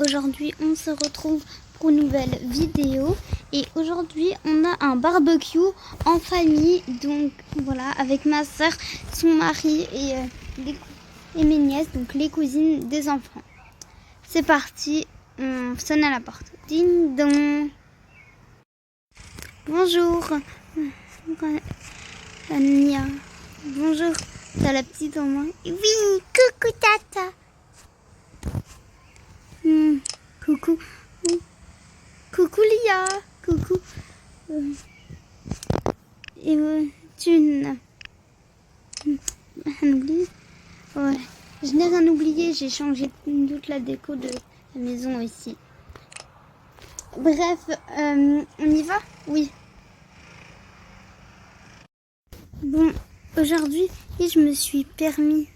Aujourd'hui on se retrouve pour une nouvelle vidéo et aujourd'hui on a un barbecue en famille, donc voilà, avec ma soeur, son mari et mes nièces, donc les cousines des enfants. C'est parti, on sonne à la porte. Ding dong. Bonjour Ania. Bonjour, t'as la petite en main. Oui, coucou tata. Coucou. Coucou Lia. Coucou. Et tu n'as rien oublié? Ouais. Je n'ai rien oublié, j'ai changé toute la déco de la maison ici. Bref, on y va? Oui. Bon, aujourd'hui, je me suis permis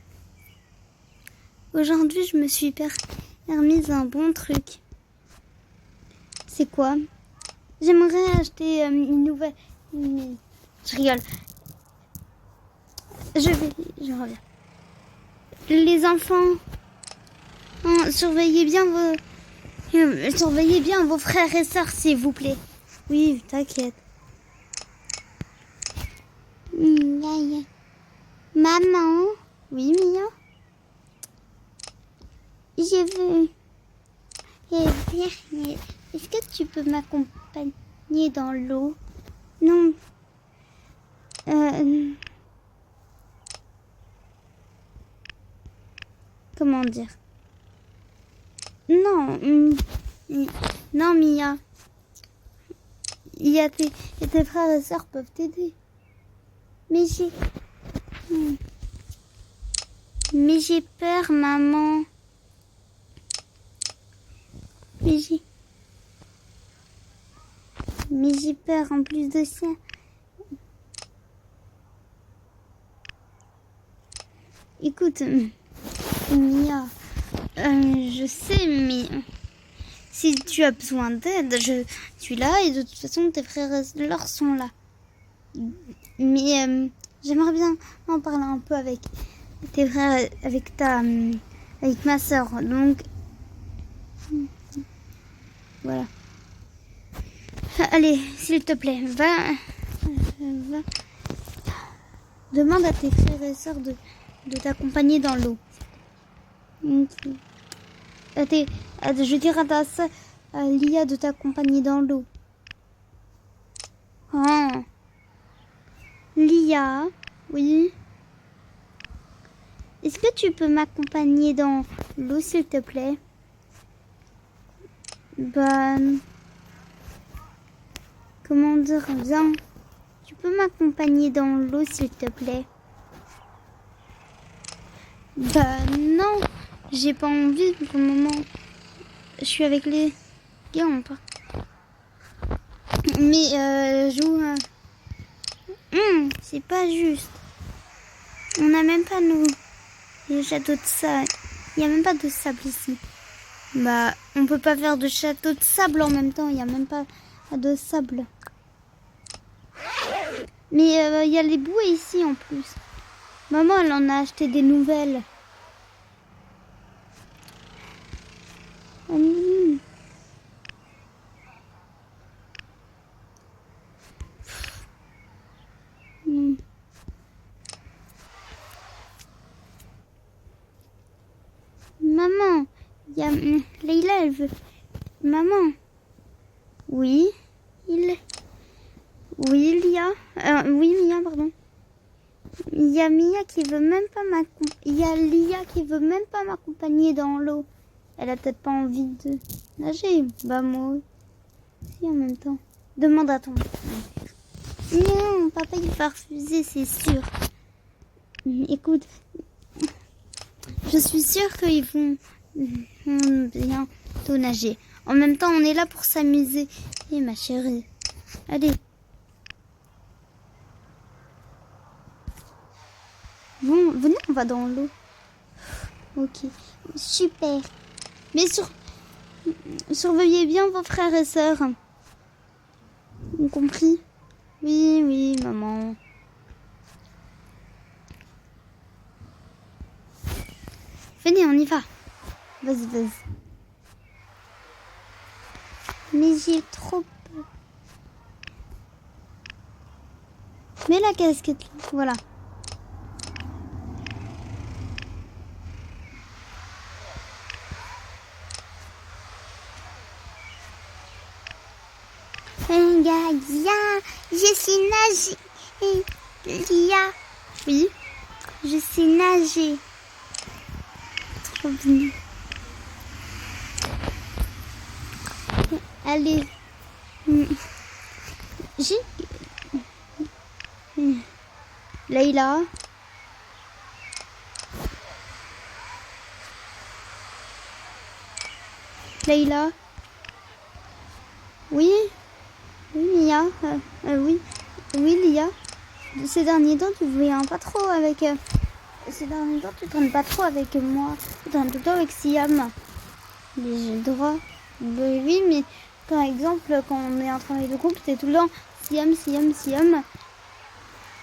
un bon truc. C'est quoi? J'aimerais acheter une nouvelle... Je rigole. Je reviens. Les enfants, surveillez bien vos frères et sœurs, s'il vous plaît. Oui, t'inquiète. Maman? Oui, Mia? Je veux dire, est-ce que tu peux m'accompagner dans l'eau? Non. Comment dire? Non. Non, Mia. Tes frères et sœurs peuvent t'aider. Mais j'ai peur, maman. Mais j'ai peur en plus de ça. Écoute, Mia, je sais, mais si tu as besoin d'aide, je suis là et de toute façon tes frères et sœurs sont là. Mais j'aimerais bien en parler un peu avec tes frères, avec ma soeur. Donc voilà. Allez, s'il te plaît, va. Demande à tes frères et sœurs de t'accompagner dans l'eau. Okay. Je dirais à ta sœur, Lia, de t'accompagner dans l'eau. Oh. Lia, oui. Est-ce que tu peux m'accompagner dans l'eau, s'il te plaît? Comment dire, bien. Tu peux m'accompagner dans l'eau, s'il te plaît? Non, j'ai pas envie pour le moment. Je suis avec les gars, on part. Mais c'est pas juste. On n'a même pas les châteaux de sable. Il n'y a même pas de sable ici. On peut pas faire de château de sable en même temps. Il n'y a même pas de sable. Mais il y a les bouées ici en plus. Maman, elle en a acheté des nouvelles. Maman, Leïla, elle veut... Maman. Oui, oui, Lia. Oui, Mia, pardon. Il y a Mia qui veut même pas m'accompagner. Il y a Lia qui veut même pas m'accompagner dans l'eau. Elle a peut-être pas envie de nager. Moi aussi en même temps. Demande à ton père. Non, papa il va refuser, c'est sûr. Écoute, je suis sûre qu'ils vont bientôt nager. En même temps, on est là pour s'amuser. Et ma chérie, allez. Bon, venez, on va dans l'eau. Ok, super. Mais surveillez bien vos frères et sœurs. Vous compris? Oui, maman. Venez, on y va. Vas-y. Mais j'ai trop peur. Mets la casquette là. Voilà. Je sais nager. Lia. Oui. Je sais nager. Trop bien. Allez. J'ai... Leïla. Leïla. Oui. Oui, Mia. Oui. Oui, Lia. Ces derniers temps, tu viens pas trop avec... Ces derniers temps, tu traînes pas trop avec moi. Tu traînes tout le temps avec Siam. Mais j'ai le droit. Oui, mais par exemple, quand on est en travail de groupe, c'est tout le temps Siam, Siam, Siam.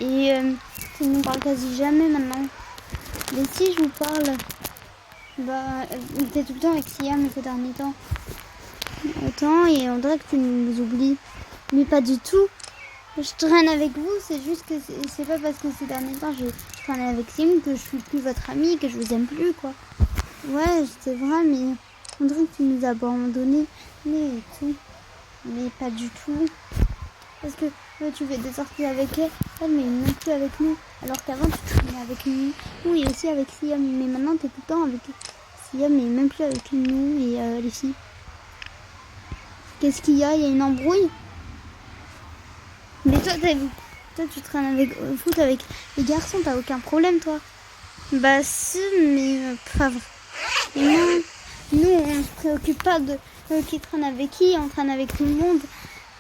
Et tu ne nous parles quasi jamais maintenant. Mais si je vous parle, bah, t'es tout le temps avec Siam ces derniers temps. Autant, et on dirait que tu nous oublies. Mais pas du tout. Je traîne avec vous, c'est juste que c'est pas parce que ces derniers temps je traîne avec Siam que je suis plus votre amie, que je vous aime plus, quoi. Ouais, c'est vrai, mais on dirait que tu nous as abandonnés, mais tout. Mais pas du tout. Parce que tu fais des sorties avec elle, mais non plus avec nous. Alors qu'avant, tu traînais avec nous. Oui, aussi avec Siam, mais maintenant, t'es tout le temps avec Siam, mais même plus avec nous et les filles. Qu'est-ce qu'il y a? Il y a une embrouille? Mais toi, tu traînes avec foot avec les garçons, t'as aucun problème, toi? Bah si, mais pas vrai. Et non, nous, on ne se préoccupe pas de qui traîne avec qui, on traîne avec tout le monde.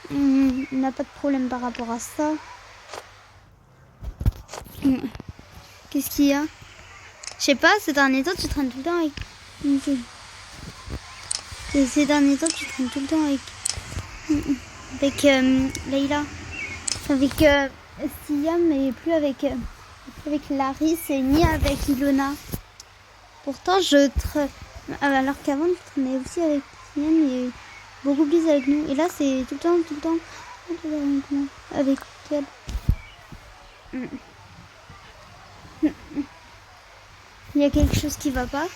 On n'a pas de problème par rapport à ça. Qu'est-ce qu'il y a? Je sais pas, ces derniers temps, tu traînes tout le temps avec... Ces derniers temps, tu traînes tout le temps avec Leïla. Avec Siam, et plus avec Larisse et ni avec Ilona. Pourtant, alors qu'avant, je traînais aussi avec Siam et beaucoup plus avec nous. Et là, c'est tout le temps avec elle. Il y a quelque chose qui va pas.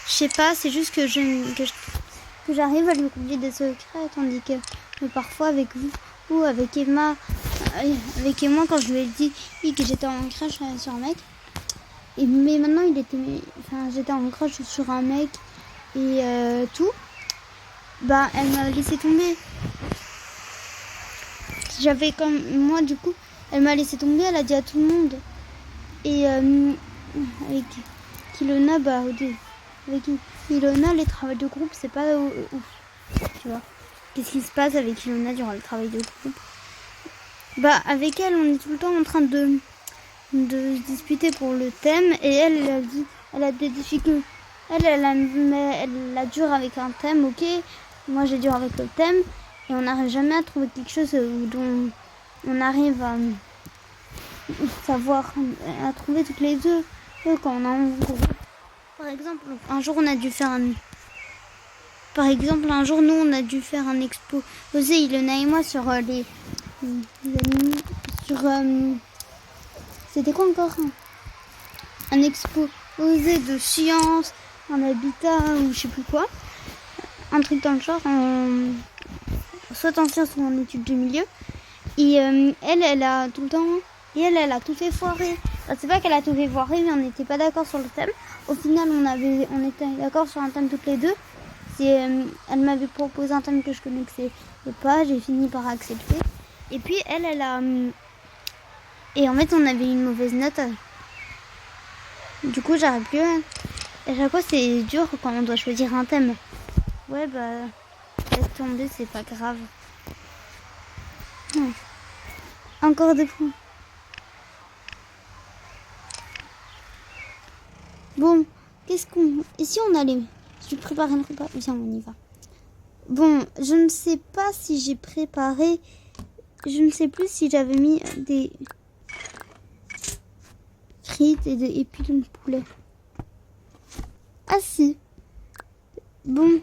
Je sais pas, c'est juste que j'arrive à lui confier des secrets, tandis que parfois avec vous ou avec Emma, quand je lui ai dit que j'étais en crush sur un mec, mais maintenant j'étais en crush sur un mec et tout, bah elle m'a laissé tomber. J'avais comme moi du coup, elle m'a laissé tomber, elle a dit à tout le monde. Et avec Ilona, bah avec Ilona, les travaux de groupe, c'est pas ouf. Tu vois. Qu'est-ce qui se passe avec Ilona durant le travail de groupe? Bah avec elle, on est tout le temps en train de se disputer pour le thème. Et elle a des difficultés. Elle a dur avec un thème, ok. Moi j'ai dur avec le thème. Et on n'arrive jamais à trouver quelque chose dont on arrive à savoir, à trouver toutes les deux quand on est en groupe. Par exemple, un jour nous on a dû faire un exposé, Ilona et moi, sur les animaux, sur c'était quoi encore, un exposé de sciences, un habitat ou je sais plus quoi, un truc dans le genre, soit en sciences ou en études de milieu. Et elle a tout le temps, et elle a tout fait foirer. Enfin, c'est pas qu'elle a tout fait foirer, mais on n'était pas d'accord sur le thème. Au final, on était d'accord sur un thème toutes les deux. Elle m'avait proposé un thème que je connaissais pas, j'ai fini par accepter. Et puis elle a... Et en fait, on avait une mauvaise note. Du coup, j'arrive plus. Et à chaque fois, c'est dur quand on doit choisir un thème. Ouais, bah, laisse tomber, c'est pas grave. Ouais. Encore des points. Bon, qu'est-ce qu'on... Et si on allait... Je prépare un repas. Viens, on y va. Bon, je ne sais pas si j'ai préparé... Je ne sais plus si j'avais mis des frites et puis le poulet. Ah si. Bon.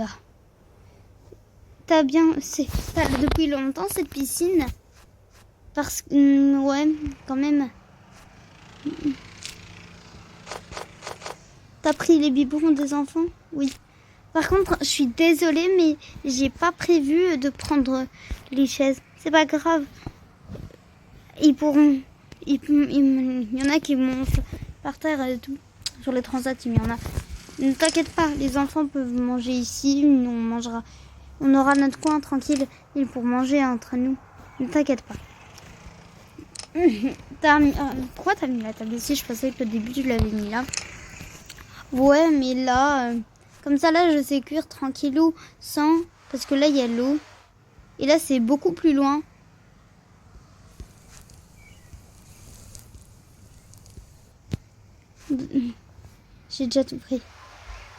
va. T'as bien... depuis longtemps cette piscine. Parce que... ouais, quand même. T'as pris les biberons des enfants? Oui. Par contre, je suis désolée, mais j'ai pas prévu de prendre les chaises. C'est pas grave. Ils pourront... Il y en a qui montent par terre et tout. Sur les transats, il y en a. Ne t'inquiète pas, les enfants peuvent manger ici. Nous, on mangera. On aura notre coin tranquille pour manger entre nous. Ne t'inquiète pas. Pourquoi t'as mis la table ici? Je pensais que au début, tu l'avais mis là. Ouais, mais là... comme ça, là, je sais cuire tranquillou sans... Parce que là, il y a l'eau. Et là, c'est beaucoup plus loin. J'ai déjà tout pris.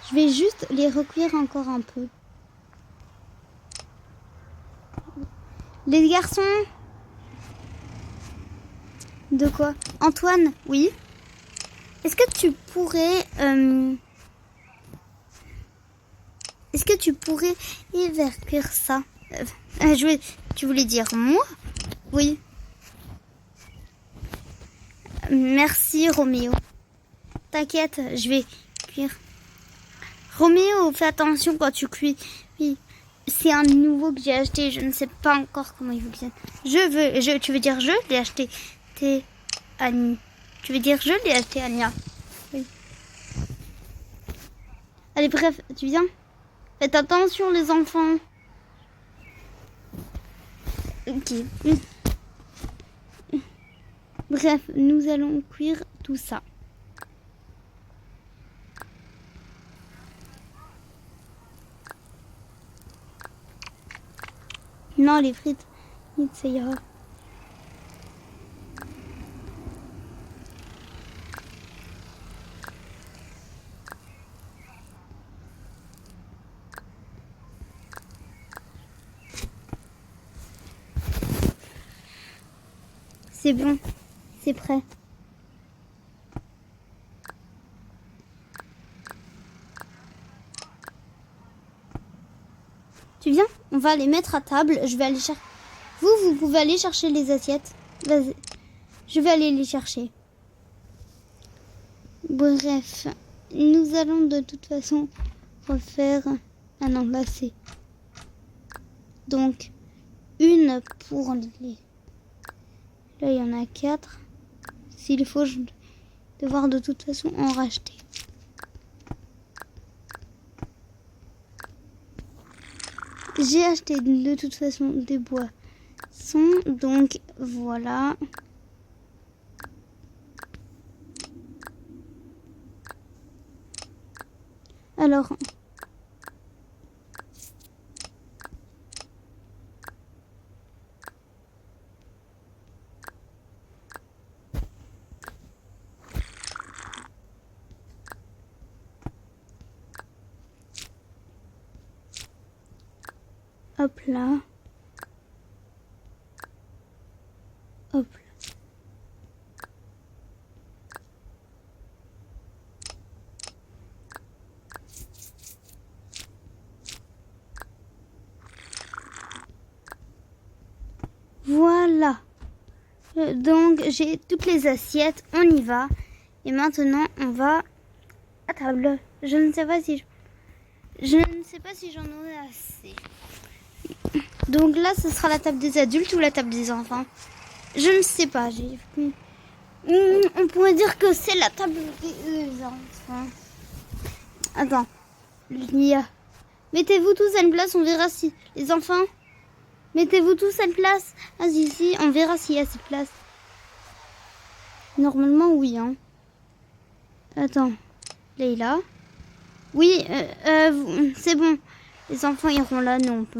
Je vais juste les recuire encore un peu. Les garçons? De quoi? Antoine? Oui? Est-ce que tu pourrais... Est-ce que tu pourrais faire cuire ça? Tu voulais dire moi? Oui. Merci Roméo. T'inquiète, je vais cuire. Roméo, fais attention quand tu cuis. Oui. C'est un nouveau que j'ai acheté. Je ne sais pas encore comment il fonctionne. Tu veux dire je l'ai acheté. T'es Annie. Tu veux dire je l'ai acheté, Ania. Oui. Allez, bref, tu viens? Faites attention les enfants. Ok. Bref, nous allons cuire tout ça. Non, les frites, ça ira. C'est bon, c'est prêt. Tu viens? On va les mettre à table. Je vais aller chercher. Vous pouvez aller chercher les assiettes. Vas-y. Je vais aller les chercher. Bref, nous allons de toute façon refaire un enlacé. Donc, une pour les... Là, il y en a 4. S'il faut, je vais devoir de toute façon en racheter. J'ai acheté de toute façon des boissons. Donc, voilà. Alors... hop là. Hop là. Voilà. Donc j'ai toutes les assiettes, on y va. Et maintenant on va à table. Je ne sais pas si j'en aurai assez. Donc là ce sera la table des adultes ou la table des enfants. Je ne sais pas. On pourrait dire que c'est la table des enfants. Attends. Mettez-vous tous à une place, on verra si les enfants. Mettez-vous tous à une place. Ah si, on verra s'il y a assez de place. Normalement, oui. Hein. Attends. Leïla. Oui, c'est bon. Les enfants iront là, non, on peut.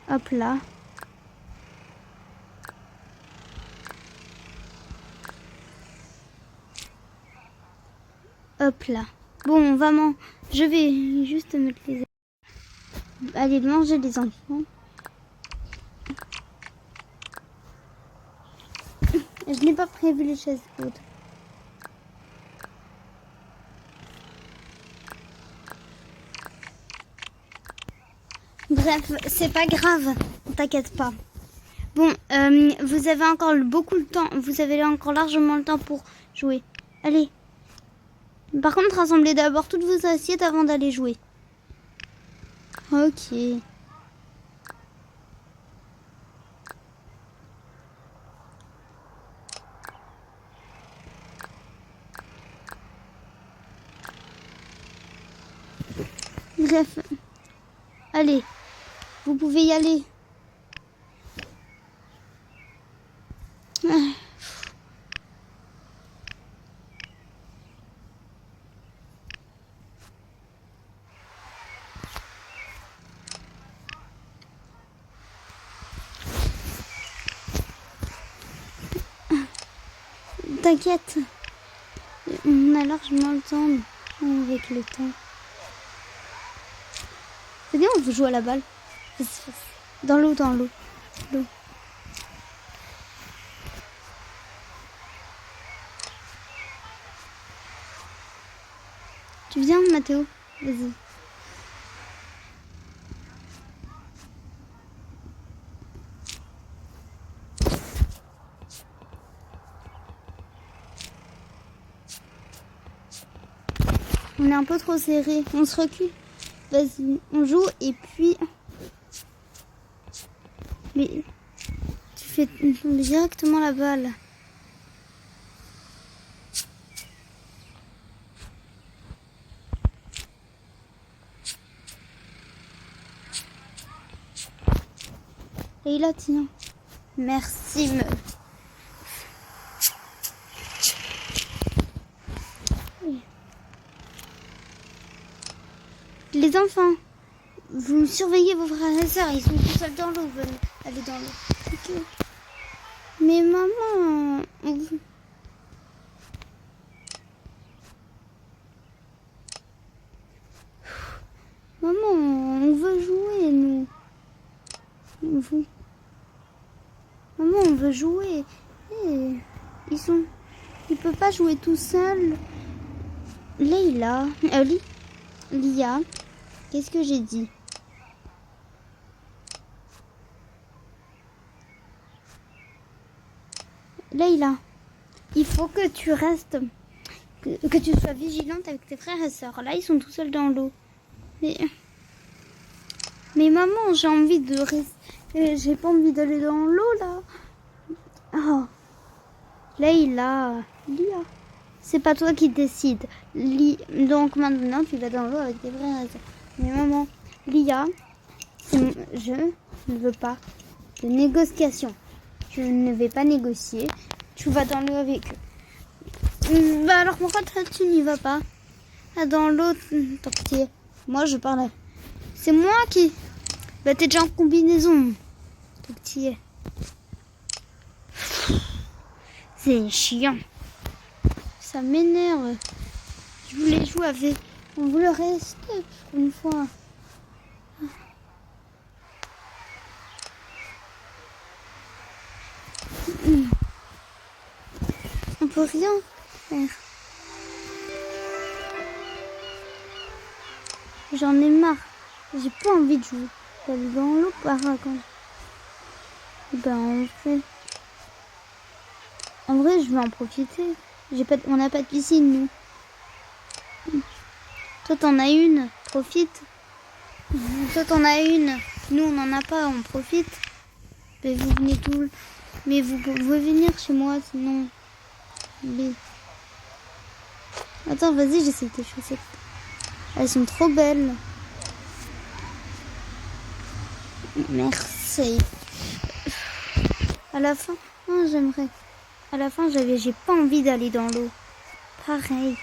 Hop là. Hop là. Bon, on va je vais juste mettre les... Allez manger les enfants. Je n'ai pas prévu les chaises hautes. Bref, c'est pas grave. T'inquiète pas. Bon, vous avez encore beaucoup de temps. Vous avez encore largement le temps pour jouer. Allez. Par contre, rassemblez d'abord toutes vos assiettes avant d'aller jouer. Ok. Bref. Allez. Vous pouvez y aller. T'inquiète. On a largement le temps. Avec le temps. C'est bien, on veut jouer à la balle. Dans l'eau, dans l'eau. L'eau. Tu viens, Mathéo? Vas-y. On est un peu trop serré. On se recule. Vas-y, on joue et puis... Mais tu fais directement la balle. Et là, tiens. Merci, me. Les enfants, vous surveillez vos frères et sœurs. Ils sont tout seuls dans l'eau. Venez aller dans l'eau. Okay. Mais maman... Maman, on veut jouer, nous. Maman, on veut jouer. Hey, il peut pas jouer tout seul. Leïla, Lia, qu'est-ce que j'ai dit? Leïla, il faut que tu restes, que tu sois vigilante avec tes frères et sœurs. Là, ils sont tout seuls dans l'eau. Mais maman, j'ai envie de rester. J'ai pas envie d'aller dans l'eau là. Oh. Leïla, Lia, c'est pas toi qui décides. Donc maintenant, tu vas dans l'eau avec tes frères et sœurs. Mais maman, Lia, je ne veux pas de négociation. Je ne vais pas négocier. Tu vas dans l'eau avec eux. Bah alors pourquoi tu n'y vas pas? Dans l'eau, tant que t'y es. Moi, je parle. C'est moi qui... Bah t'es déjà en combinaison. Tant que t'y es. C'est chiant. Ça m'énerve. Je voulais jouer avec... On voulait rester une fois. On peut rien faire. J'en ai marre. J'ai pas envie de jouer. D'aller dans l'eau par contre. Ben en vrai, je vais en profiter. On n'a pas de piscine, nous. Toi, t'en as une. Profite. Toi, t'en as une. Nous, on n'en a pas. On profite. Mais vous venez tout. Mais vous pouvez venir chez moi, sinon. Mais... Attends, vas-y, j'essaie tes chaussettes. Elles sont trop belles. Merci. À la fin, oh, j'aimerais. À la fin, j'ai pas envie d'aller dans l'eau. Pareil.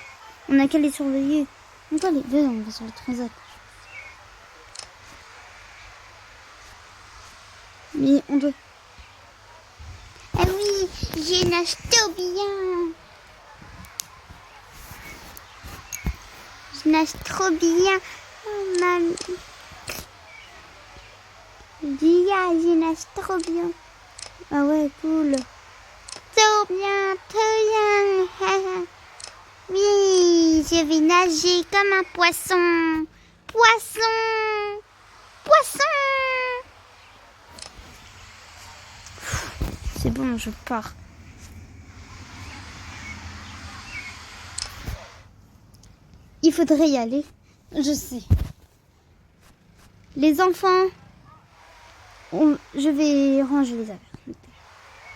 On a qu'à les surveiller. On va sur le transat. Mais on doit... Ah oui, je nage trop bien. Je nage trop bien. Oh, mamie. Lia, je nage trop bien. Ah ouais, cool. Trop bien, trop bien. Oui, je vais nager comme un poisson. Poisson. Poisson. c'est bon, je pars. Il faudrait y aller. Je sais. Les enfants, je vais ranger les affaires.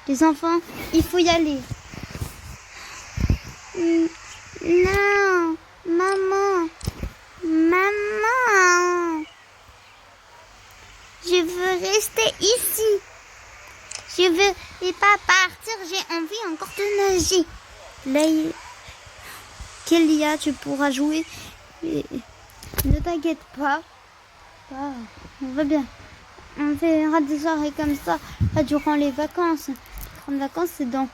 Les enfants, il faut y aller. Non, maman, maman, je veux rester ici. Je veux pas partir, j'ai envie encore de nager. Là, Kélia, tu pourras jouer. Et ne t'inquiète pas. On va bien. On fera des soirées comme ça durant les vacances. Les vacances, c'est dans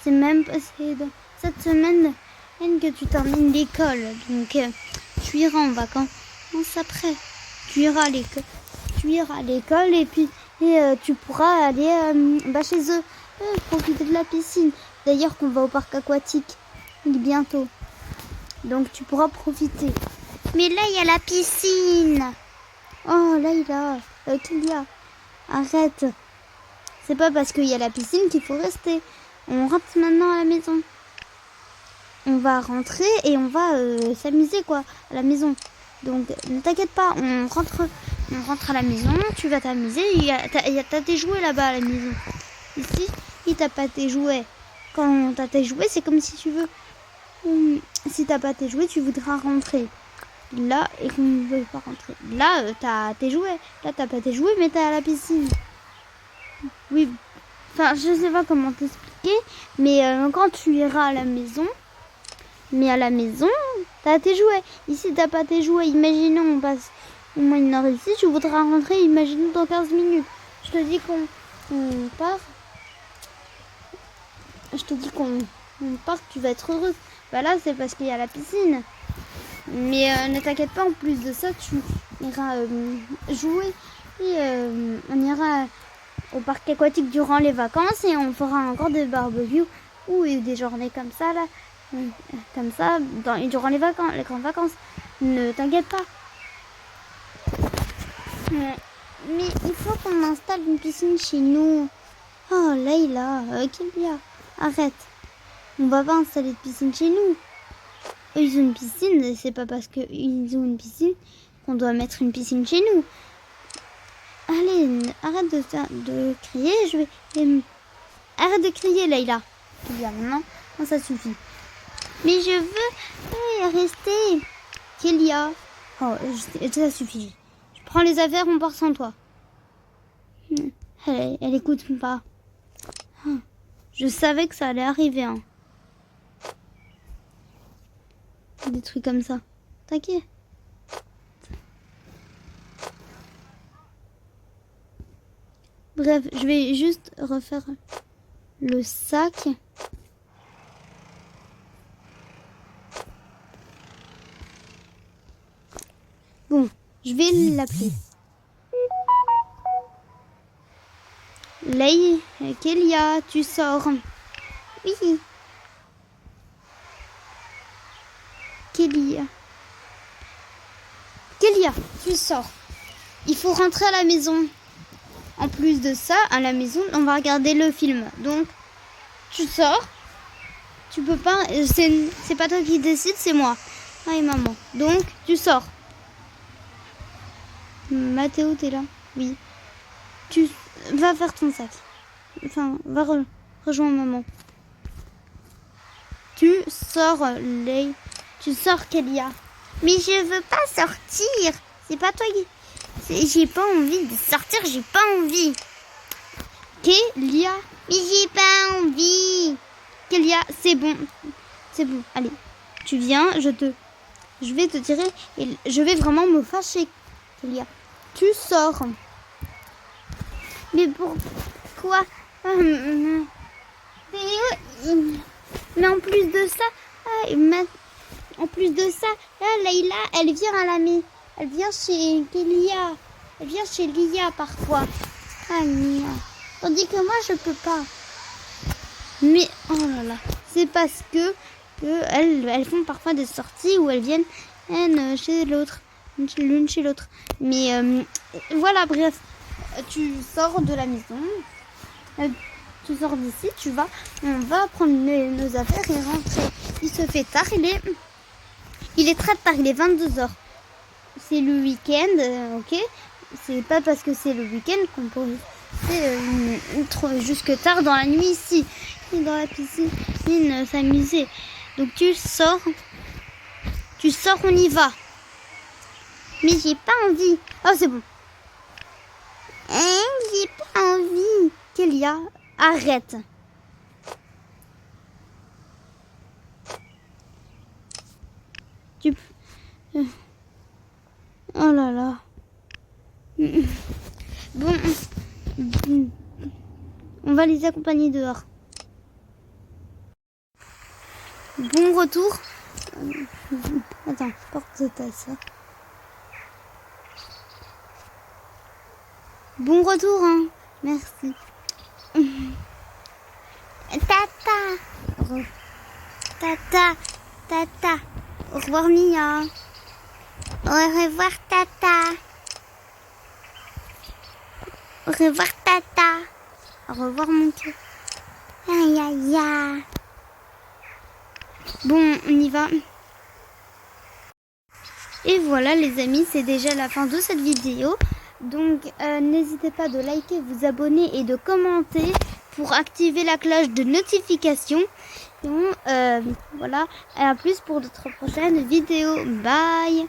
cette semaine que tu termines l'école. Donc, tu iras en vacances après. Tu iras à l'école et puis tu pourras aller chez eux, profiter de la piscine. D'ailleurs, qu'on va au parc aquatique bientôt. Donc, tu pourras profiter. Mais là, il y a la piscine. Oh, là, Kélia, arrête. C'est pas parce qu'il y a la piscine qu'il faut rester. On rentre maintenant à la maison. On va rentrer et on va s'amuser, quoi, à la maison. Donc, ne t'inquiète pas, on rentre à la maison, tu vas t'amuser. T'as tes jouets là-bas à la maison. Ici, t'as pas tes jouets. Quand t'as tes jouets, c'est comme si tu veux. Si t'as pas tes jouets, tu voudras rentrer. Là, et qu'on ne veut pas rentrer. Là, t'as tes jouets. Là, t'as pas tes jouets, mais t'es à la piscine. Oui. Enfin, je sais pas comment t'expliquer. Mais quand tu iras à la maison. Mais à la maison, t'as tes jouets. Ici, t'as pas tes jouets. Imaginons, on passe au moins une heure ici. Tu voudras rentrer, imaginons, dans 15 minutes. Je te dis qu'on part. Je te dis qu'on part, tu vas être heureuse. Bah là, c'est parce qu'il y a la piscine. Mais ne t'inquiète pas, en plus de ça, tu iras jouer. Et on ira au parc aquatique durant les vacances. Et on fera encore des barbecues ou des journées comme ça, là. Comme ça, durant les grandes vacances. Ne t'inquiète pas. Mais il faut qu'on installe une piscine chez nous. Oh, Leïla, Kélia, arrête. On va pas installer de piscine chez nous. Eux, ils ont une piscine, et c'est pas parce qu'ils ont une piscine qu'on doit mettre une piscine chez nous. Allez, arrête de crier, Arrête de crier, Leïla. Kélia, maintenant, ça suffit. Mais je veux rester. Kélia. Oh, ça suffit. Je prends les affaires, on part sans toi. Elle écoute pas. Je savais que ça allait arriver. Hein. Des trucs comme ça. T'inquiète. Bref, je vais juste refaire le sac. Bon, je vais l'appeler. Leï, Kélia, tu sors. Oui. Kélia, tu sors. Il faut rentrer à la maison. En plus de ça, à la maison, on va regarder le film. Donc, tu sors. Tu peux pas. C'est pas toi qui décide, c'est moi. Ah et maman. Donc, tu sors. Mathéo, t'es là? Oui. Tu vas faire ton sac. Enfin, va rejoindre maman. Tu sors, Leï. Tu sors, Kélia. Mais je veux pas sortir. C'est pas toi qui... J'ai pas envie de sortir, j'ai pas envie. Kélia. Mais j'ai pas envie. Kélia, c'est bon. C'est bon, allez. Tu viens, je vais te tirer et je vais vraiment me fâcher, Kélia. Tu sors. Mais pourquoi? Mais en plus de ça, là, Leïla, elle vient à la maison. Elle vient chez Kélia. Elle vient chez Lia parfois. Ah, Lia. Tandis que moi, je peux pas. Mais, oh là là. C'est parce que elles font parfois des sorties où elles viennent chez l'autre. L'une chez l'autre. Mais, voilà, bref. Tu sors de la maison. Tu sors d'ici, on va prendre nos affaires et rentrer. Il se fait tard, il est très tard, il est 22h. C'est le week-end, ok. C'est pas parce que c'est le week-end qu'on peut rester jusque tard dans la nuit ici. Et dans la piscine, s'amuser. Donc tu sors, on y va. Mais j'ai pas envie. Oh, c'est bon. J'ai pas envie. Kélia, arrête. Oh là là. Bon. On va les accompagner dehors. Bon retour. Attends, porte-ta ça. Bon retour, hein. Merci. Tata. Tata. Au revoir, Mia. Au revoir, Tata. Au revoir, Tata. Au revoir, mon cœur. Aïe, aïe, aïe. Bon, on y va. Et voilà, les amis, c'est déjà la fin de cette vidéo. Donc, n'hésitez pas de liker, vous abonner et de commenter pour activer la cloche de notification. Et voilà, et à plus pour d'autres prochaines vidéos. Bye!